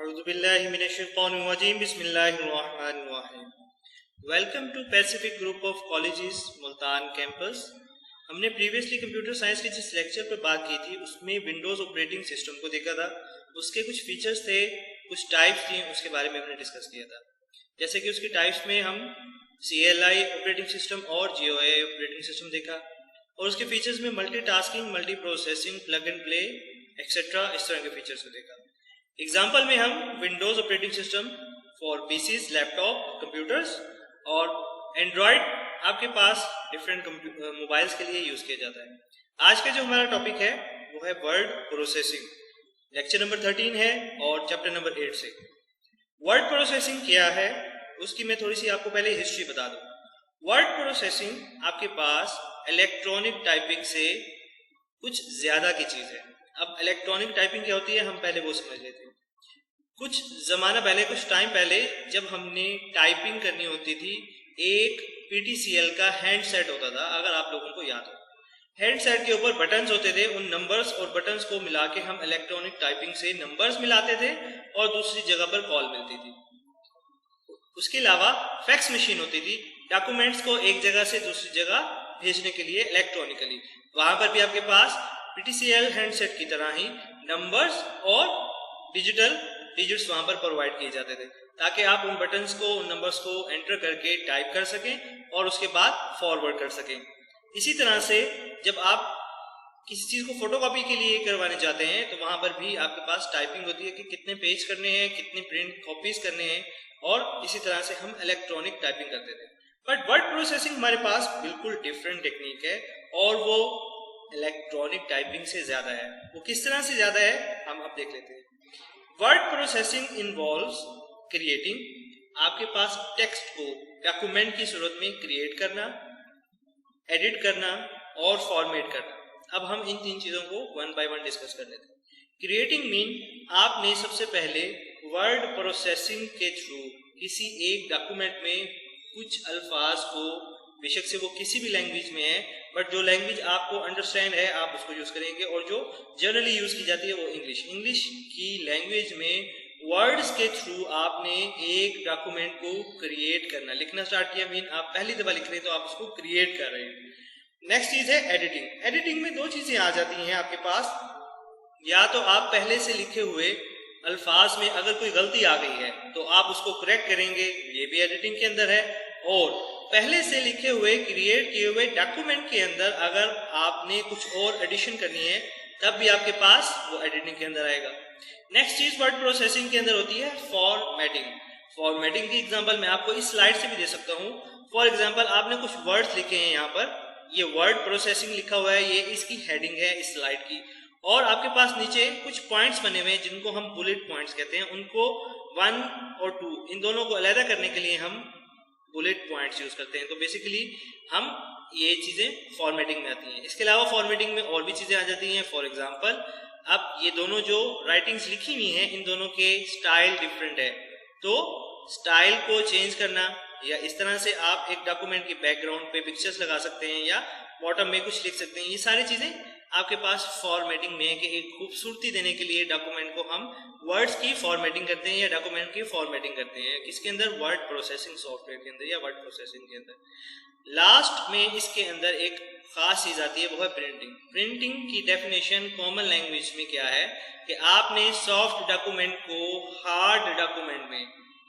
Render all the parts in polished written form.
औज़ुबिल्लाहिमिनश्शैतानिर्रजीम बिस्मिल्लाहिर्रहमानिर्रहीम। Welcome to Pacific group of colleges Multan campus. हमने previously computer science के जिस लेक्चर पर बात की थी उसमें विंडोज़ ऑपरेटिंग सिस्टम को देखा था। उसके कुछ फीचर्स थे, कुछ टाइप्स थी, उसके बारे में हमने डिस्कस किया था। जैसे कि उसके टाइप्स में हम CLI ऑपरेटिंग सिस्टम और GUI ऑपरेटिंग सिस्टम देखा, और उसके फीचर्स में multitasking, multi processing, plug and play etcetera, इस तरह के फीचर्स को देखा। एग्जाम्पल में हम Windows operating system for PCs, laptop, computers और एंड्रॉयड आपके पास डिफरेंट मोबाइल्स के लिए यूज किया जाता है। आज का जो हमारा टॉपिक है वो है वर्ड प्रोसेसिंग। लेक्चर नंबर 13 है और चैप्टर नंबर 8 से। वर्ड प्रोसेसिंग क्या है उसकी मैं थोड़ी सी आपको पहले हिस्ट्री बता दूं। वर्ड प्रोसेसिंग आपके पास इलेक्ट्रॉनिक टाइपिंग से कुछ ज्यादा की चीज है। अब इलेक्ट्रॉनिक टाइपिंग क्या होती है हम पहले वो समझ लेते हैं। कुछ जमाना पहले, कुछ टाइम पहले जब हमने टाइपिंग करनी होती थी, एक PTCL का हैंडसेट होता था, अगर आप लोगों को याद हो। हैंडसेट के ऊपर बटन्स होते थे, उन नंबर्स और बटन्स को मिला के हम इलेक्ट्रॉनिक टाइपिंग से नंबर्स मिलाते थे और दूसरी जगह पर कॉल मिलती थी। उसके अलावा फैक्स मशीन होती थी, डॉक्यूमेंट्स को एक जगह से दूसरी जगह भेजने के लिए इलेक्ट्रॉनिकली। वहां पर भी आपके पास PTCL हैंडसेट की तरह ही नंबर्स और डिजिटल डिजिट्स वहां पर प्रोवाइड किए जाते थे, ताकि आप उन बटन्स को, उन नंबर्स को एंटर करके टाइप कर सकें और उसके बाद फॉरवर्ड कर सकें। इसी तरह से जब आप किसी चीज को फोटोकॉपी के लिए करवाने जाते हैं तो वहां पर भी आपके पास टाइपिंग होती है कि कितने पेज करने हैं, कितने प्रिंट कॉपीज करने हैं, और इसी तरह से हम इलेक्ट्रॉनिक टाइपिंग करते थे। बट वर्ड प्रोसेसिंग हमारे पास बिल्कुल डिफरेंट टेक्निक है और वो इलेक्ट्रॉनिक टाइपिंग से ज्यादा है। वो किस तरह से ज्यादा है हम अब देख लेते हैं। वर्ड प्रोसेसिंग इन्वॉल्व्स क्रिएटिंग, आपके पास टेक्स्ट को डॉक्यूमेंट की सूरत में क्रिएट करना, एडिट करना और फॉर्मेट करना। अब हम इन तीन चीजों को वन बाय वन डिस्कस कर लेते हैं। क्रिएटिंग मीन आपने सबसे पहले वर्ड प्रोसेसिंग के थ्रू किसी एक डॉक्यूमेंट में कुछ अल्फाज को, बेशक से वो किसी भी लैंग्वेज में है, बट जो लैंग्वेज आपको अंडरस्टैंड है आप उसको यूज करेंगे, और जो जनरली यूज की जाती है वो इंग्लिश की लैंग्वेज में वर्ड्स के थ्रू आपने एक डॉक्यूमेंट को क्रिएट करना, लिखना स्टार्ट किया। मीन आप पहली दफा लिख रहे हैं तो आप उसको क्रिएट कर रहे हैं। नेक्स्ट चीज है एडिटिंग। एडिटिंग में दो चीजें आ जाती हैं आपके पास। या तो आप पहले से लिखे हुए अल्फाज में अगर कोई गलती आ गई है तो आप उसको करेक्ट करेंगे, ये भी एडिटिंग के अंदर है। और पहले से लिखे हुए, क्रिएट किए हुए डॉक्यूमेंट के अंदर अगर आपने कुछ और एडिशन करनी है तब भी आपके पास वो एडिटिंग के अंदर आएगा। नेक्स्ट चीज वर्ड प्रोसेसिंग के अंदर होती है फॉर्मेटिंग। फॉर्मेटिंग की एग्जांपल मैं आपको इस स्लाइड से भी दे सकता हूँ। फॉर एग्जांपल आपने कुछ वर्ड्स लिखे हैं, यहाँ पर ये वर्ड प्रोसेसिंग लिखा हुआ है, ये इसकी हेडिंग है इस स्लाइड की, और आपके पास नीचे कुछ पॉइंट्स बने हुए हैं जिनको हम बुलेट पॉइंट्स कहते हैं। उनको 1 और 2 इन दोनों को अलग करने के लिए हम बुलेट पॉइंट्स यूज करते हैं। तो बेसिकली हम ये चीजें फॉर्मेटिंग में आती हैं। इसके अलावा फॉर्मेटिंग में और भी चीजें आ जाती हैं। फॉर एग्जांपल अब ये दोनों जो राइटिंग्स लिखी हुई हैं इन दोनों के स्टाइल डिफरेंट है, तो स्टाइल को चेंज करना, या इस तरह से आप एक डॉक्यूमेंट के बैकग्राउंड पे पिक्चर्स लगा सकते हैं या बॉटम में कुछ लिख सकते हैं। ये सारी चीजें आपके पास फॉर्मेटिंग में है कि एक खूबसूरती देने के लिए डॉक्यूमेंट को हम वर्ड्स की फॉर्मेटिंग करते हैं या डॉक्यूमेंट की फॉर्मेटिंग करते हैं। किसके अंदर? वर्ड प्रोसेसिंग सॉफ्टवेयर के अंदर या वर्ड प्रोसेसिंग के अंदर। लास्ट में इसके अंदर एक खास चीज आती है, वो है प्रिंटिंग। प्रिंटिंग की डेफिनेशन कॉमन लैंग्वेज में क्या है कि आपने सॉफ्ट डॉक्यूमेंट को हार्ड डॉक्यूमेंट में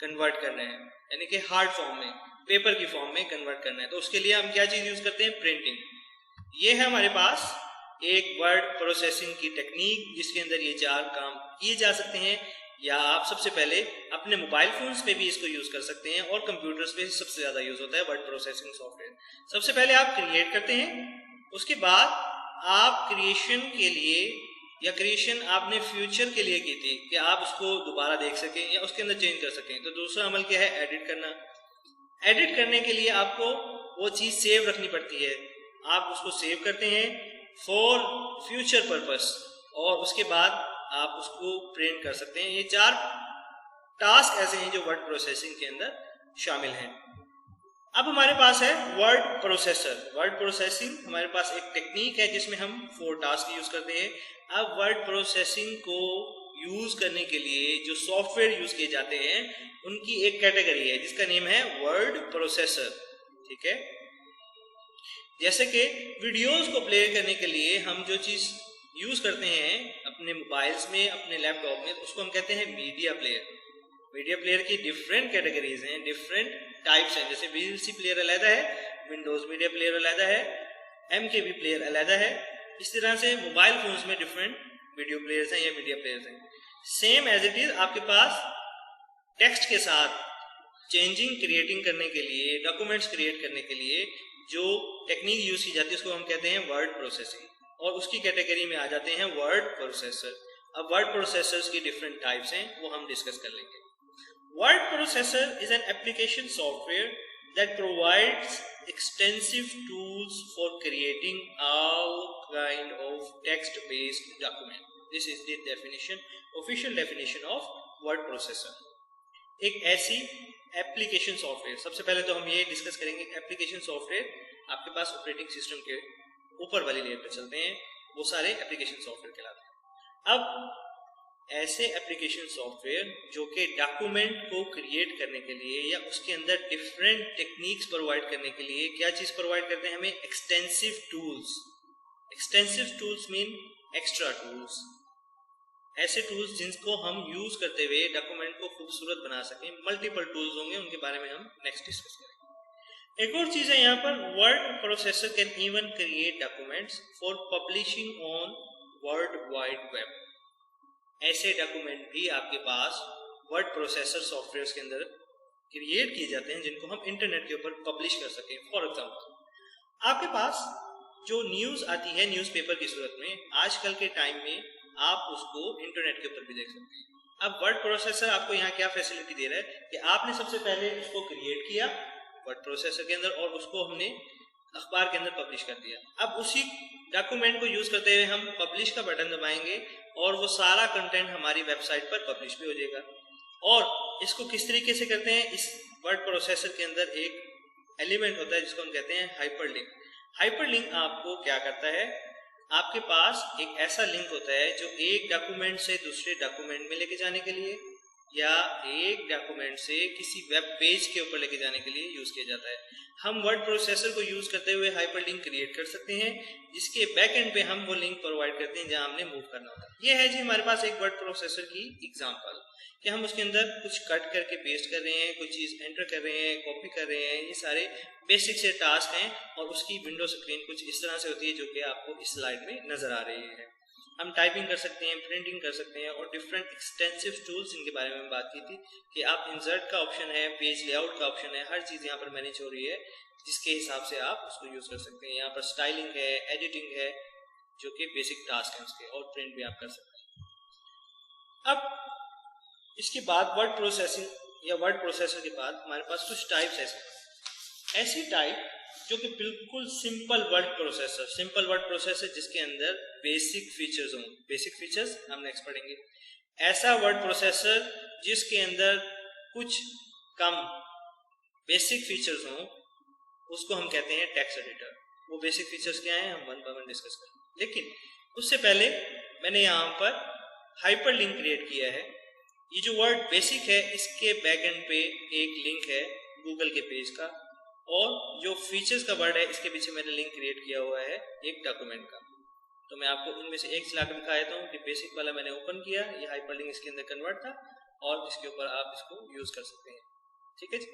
कन्वर्ट करना है, यानी कि हार्ड फॉर्म में, पेपर की फॉर्म में कन्वर्ट करना है। तो उसके लिए हम क्या चीज यूज करते हैं? प्रिंटिंग। ये है हमारे पास एक वर्ड प्रोसेसिंग की टेक्निक जिसके अंदर ये 4 काम किए जा सकते हैं। या आप सबसे पहले अपने मोबाइल फोन्स पे भी इसको यूज कर सकते हैं, और कंप्यूटर्स पे सबसे ज्यादा यूज होता है वर्ड प्रोसेसिंग सॉफ्टवेयर। सबसे पहले आप क्रिएट करते हैं, उसके बाद आप क्रिएशन के लिए, या क्रिएशन आपने फ्यूचर के लिए की थी कि आप उसको दोबारा देख सकें या उसके अंदर चेंज कर सकें, तो दूसरा अमल क्या है? एडिट करना। एडिट करने के लिए आपको वो चीज सेव रखनी पड़ती है, आप उसको सेव करते हैं फॉर फ्यूचर पर्पस, और उसके बाद आप उसको प्रिंट कर सकते हैं। ये 4 टास्क ऐसे हैं जो वर्ड प्रोसेसिंग के अंदर शामिल हैं। अब हमारे पास है वर्ड प्रोसेसर। वर्ड प्रोसेसिंग हमारे पास एक टेक्निक है जिसमें हम 4 टास्क यूज करते हैं। अब वर्ड प्रोसेसिंग को यूज करने के लिए जो सॉफ्टवेयर यूज किए जाते हैं उनकी एक कैटेगरी है जिसका नेम है वर्ड प्रोसेसर। ठीक है, जैसे कि वीडियोस को प्ले करने के लिए हम जो चीज यूज करते हैं अपने मोबाइल्स में, अपने लैपटॉप में, उसको हम कहते हैं मीडिया प्लेयर। मीडिया प्लेयर की डिफरेंट कैटेगरीज हैं, डिफरेंट टाइप्स हैं। जैसे VLC प्लेयर अलग है, विंडोज मीडिया प्लेयर अलग है, MKB प्लेयर अलग है। इस तरह से मोबाइल फोन्स में डिफरेंट वीडियो प्लेयर्स हैं या मीडिया प्लेयर्स हैं। सेम एज इट इज आपके पास टेक्स्ट के साथ चेंजिंग क्रिएटिंग करने के लिए, डॉक्यूमेंट्स क्रिएट करने के लिए जो टेक्निक यूज की जाती है उसको हम कहते हैं वर्ड प्रोसेसिंग, और उसकी कैटेगरी में आ जाते हैं वर्ड प्रोसेसर। अब वर्ड प्रोसेसर्स की डिफरेंट टाइप्स हैं, वो हम डिस्कस कर लेंगे। Word processor is an application software that provides extensive tools for creating all kind of text-based document. This is the definition, official definition of word processor. एक ऐसी application software, सबसे पहले तो हम ये डिस्कस करेंगे एप्लीकेशन सॉफ्टवेयर आपके पास operating system के ऊपर वाली लेयर पे चलते हैं, वो सारे एप्लीकेशन सॉफ्टवेयर कहलाते हैं। अब ऐसे एप्लीकेशन सॉफ्टवेयर जो कि डॉक्यूमेंट को क्रिएट करने के लिए या उसके अंदर डिफरेंट टेक्निक्स प्रोवाइड करने के लिए क्या चीज प्रोवाइड करते हैं हमें? Extensive tools. Extensive tools mean extra tools, ऐसे टूल्स जिनको हम यूज करते हुए डॉक्यूमेंट को खूबसूरत बना सकें। मल्टीपल टूल्स होंगे, उनके बारे में हम नेक्स्ट डिस्कस करेंगे। एक और चीज है यहाँ पर, word processor can even create documents for publishing on world wide web. ऐसे डॉक्यूमेंट भी आपके पास वर्ड प्रोसेसर सॉफ्टवेयर के अंदर क्रिएट किए जाते हैं जिनको हम इंटरनेट के ऊपर पब्लिश कर सकें। फॉर एग्जांपल आपके पास जो न्यूज आती है न्यूज़पेपर की सूरत में, आजकल के टाइम में आप उसको इंटरनेट के ऊपर भी देख सकते हैं। अब वर्ड प्रोसेसर आपको यहाँ क्या फैसिलिटी दे रहा है कि आपने सबसे पहले उसको क्रिएट किया वर्ड प्रोसेसर के अंदर और उसको हमने अखबार के अंदर पब्लिश कर दिया। अब उसी डॉक्यूमेंट को यूज करते हुए हम पब्लिश का बटन दबाएंगे और वो सारा कंटेंट हमारी वेबसाइट पर पब्लिश भी हो जाएगा। और इसको किस तरीके से करते हैं, इस वर्ड प्रोसेसर के अंदर एक एलिमेंट होता है जिसको हम कहते हैं हाइपरलिंक। हाइपरलिंक आपको क्या करता है, आपके पास एक ऐसा लिंक होता है जो एक डॉक्यूमेंट से दूसरे डॉक्यूमेंट में लेके जाने के लिए या एक डॉक्यूमेंट से किसी वेब पेज के ऊपर लेके जाने के लिए यूज किया जाता है। हम वर्ड प्रोसेसर को यूज करते हुए हाइपरलिंक क्रिएट कर सकते हैं जिसके बैक एंड पे हम वो लिंक प्रोवाइड करते हैं जहां हमने मूव करना होता है। ये है जी हमारे पास एक वर्ड प्रोसेसर की एग्जांपल कि हम उसके अंदर कुछ कट करके पेस्ट कर रहे हैं, कोई चीज एंटर कर रहे हैं, कॉपी कर रहे हैं। ये सारे बेसिक से टास्क हैं और उसकी विंडो स्क्रीन कुछ इस तरह से होती है जो कि आपको इस स्लाइड में नजर आ रही है। हम टाइपिंग कर सकते हैं, प्रिंटिंग कर सकते हैं और डिफरेंट एक्सटेंसिव टूल्स इनके बारे में बात की थी कि आप इंसर्ट का ऑप्शन है, पेज लेआउट का ऑप्शन है, हर चीज यहाँ पर मैनेज हो रही है जिसके हिसाब से आप उसको यूज कर सकते हैं। यहाँ पर स्टाइलिंग है, एडिटिंग है जो कि बेसिक टास्क है उसके, और प्रिंट भी आप कर सकते हैं। अब इसके बाद वर्ड प्रोसेसिंग या वर्ड प्रोसेसर के बाद हमारे पास कुछ टाइप्स ऐसी टाइप जो कि बिल्कुल सिंपल वर्ड प्रोसेसर जिसके अंदर बेसिक फीचर्स हों। बेसिक फीचर्स हम नेक्स्ट पढ़ेंगे। ऐसा वर्ड प्रोसेसर जिसके अंदर कुछ कम बेसिक फीचर्स हों उसको हम कहते हैं टेक्स्ट एडिटर। वो बेसिक फीचर्स क्या हैं हम वन बाय वन डिस्कस करेंगे, लेकिन उससे पहले मैंने यहाँ पर हाइपरलिंक क्रिएट किया है। ये जो वर्ड बेसिक है इसके बैक एंड पे एक लिंक है गूगल के पेज का, और जो फीचर्स का वर्ड है इसके पीछे मैंने लिंक क्रिएट किया हुआ है एक डॉक्यूमेंट का। तो मैं आपको उनमें से एक चला कर दिखा देता हूँ कि बेसिक वाला मैंने ओपन किया, ये हाइपरलिंक इसके अंदर कन्वर्ट था और इसके ऊपर आप इसको यूज कर सकते हैं। ठीक है जी,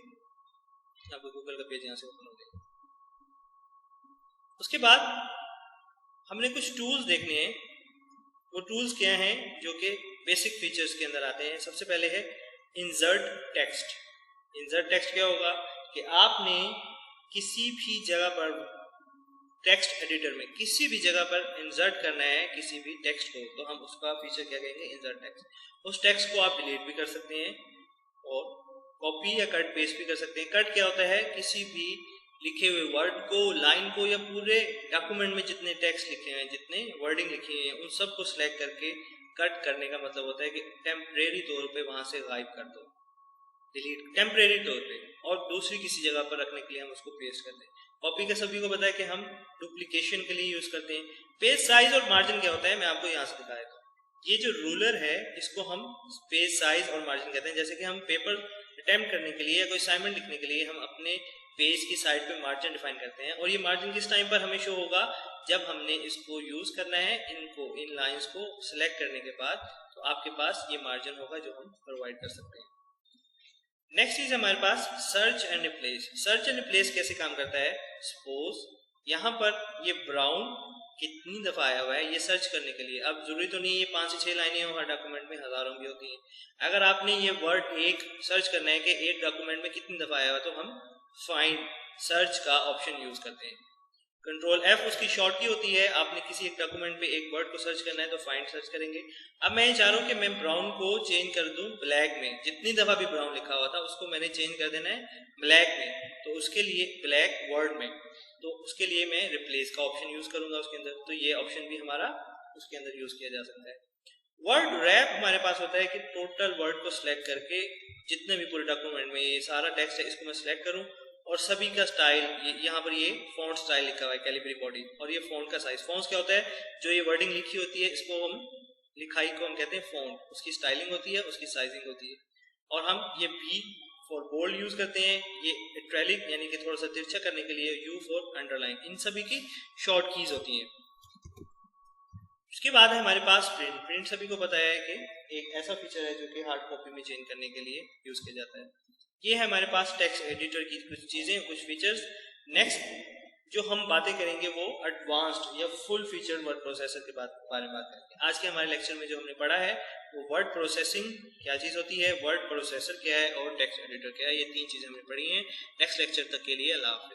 आपको गूगल का पेज यहाँ से ओपन हो गया। उसके बाद हमने कुछ टूल्स देखने हैं। वो टूल्स क्या हैं जो कि बेसिक फीचर्स के अंदर आते हैं। सबसे पहले है इंसर्ट टेक्स्ट। इंसर्ट टेक्स्ट क्या होगा कि आपने किसी भी जगह पर टेक्स्ट एडिटर में किसी भी जगह पर इंसर्ट करना है किसी भी टेक्स्ट को, तो हम उसका फीचर क्या कहेंगे, इंसर्ट टेक्स्ट। उस टेक्स्ट को आप डिलीट भी कर सकते हैं और कॉपी या कट पेस्ट भी कर सकते हैं। कट क्या होता है, किसी भी लिखे हुए वर्ड को, लाइन को या पूरे डॉक्यूमेंट में जितने टेक्स्ट लिखे हुए हैं, जितने वर्डिंग लिखी हुई है, उन सब को सिलेक्ट करके कट करने का मतलब होता है कि टेम्परेरी तौर पे वहां से गायब कर दो, डिलीट टेम्परेरी तौर पे, और दूसरी किसी जगह पर रखने के लिए हम उसको पेस्ट करते हैं। कॉपी का सभी को पता है कि हम डुप्लीकेशन के लिए यूज करते हैं। पेज साइज और मार्जिन क्या होता है मैं आपको यहाँ से दिखा देता हूँ। ये जो रूलर है इसको हम पेज साइज और मार्जिन कहते हैं। जैसे कि हम पेपर अटेम्प्ट करने के लिए या कोई असाइनमेंट लिखने के लिए हम अपने पेज की साइड पे मार्जिन डिफाइन करते हैं, और ये मार्जिन किस टाइम पर हमें शो होगा, जब हमने इसको यूज करना है, इन लाइंस को सिलेक्ट करने के बाद, तो आपके पास ये मार्जिन होगा जो हम प्रोवाइड कर सकते हैं। नेक्स्ट चीज हमारे पास search and replace. Search and replace कैसे काम करता है, सपोज यहाँ पर ये ब्राउन कितनी दफा आया हुआ है ये सर्च करने के लिए। अब जरूरी तो नहीं ये 5 से 6 लाइनें हो, हर डॉक्यूमेंट में हजारों भी होती हैं। अगर आपने ये वर्ड एक सर्च करना है कि एक डॉक्यूमेंट में कितनी दफा आया हुआ, तो हम फाइंड सर्च का ऑप्शन यूज करते हैं। कंट्रोल F उसकी शॉर्ट की होती है। आपने किसी एक डॉक्यूमेंट पे एक वर्ड को सर्च करना है तो फाइंड सर्च करेंगे। अब मैं ये चाह रहा हूँ कि मैं ब्राउन को चेंज कर दूं ब्लैक में। जितनी दफा भी ब्राउन लिखा हुआ था उसको मैंने चेंज कर देना है ब्लैक में, तो उसके लिए ब्लैक वर्ड में, तो उसके लिए मैं रिप्लेस का ऑप्शन यूज करूंगा उसके अंदर। तो ये ऑप्शन भी हमारा उसके अंदर यूज किया जा सकता है। वर्ड रैप हमारे पास होता है कि टोटल वर्ड को सिलेक्ट करके जितने भी पूरे डॉक्यूमेंट में ये सारा टेक्स्ट है इसको मैं सिलेक्ट करूं, और सभी का स्टाइल, यहाँ पर ये फॉन्ट स्टाइल लिखा हुआ है कैलिबरी बॉडी, और ये फॉन्ट का साइज। फॉन्ट्स क्या होता है, जो ये वर्डिंग लिखी होती है इसको हम लिखाई को हम कहते हैं फॉन्ट, उसकी स्टाइलिंग होती है, उसकी साइजिंग होती है। और हम ये B फॉर बोल्ड यूज करते हैं, ये इटैलिक यानी कि थोड़ा सा तिरछा करने के लिए U फॉर अंडरलाइन, इन सभी की शॉर्ट कीज होती हैं। उसके बाद है हमारे पास प्रिंट। प्रिंट सभी को पता है कि एक ऐसा फीचर है जो कि हार्ड कॉपी में चेंज करने के लिए यूज किया जाता है। ये है हमारे पास टेक्स्ट एडिटर की कुछ चीजें, कुछ फीचर्स। नेक्स्ट जो हम बातें करेंगे वो एडवांस्ड या फुल फीचर वर्ड प्रोसेसर के बारे में बात करेंगे। आज के हमारे लेक्चर में जो हमने पढ़ा है वो वर्ड प्रोसेसिंग क्या चीज होती है, वर्ड प्रोसेसर क्या है, और टेक्स्ट एडिटर क्या है। ये 3 चीजें हमने पढ़ी हैं। नेक्स्ट लेक्चर तक के लिए अल्लाह हाफिज़।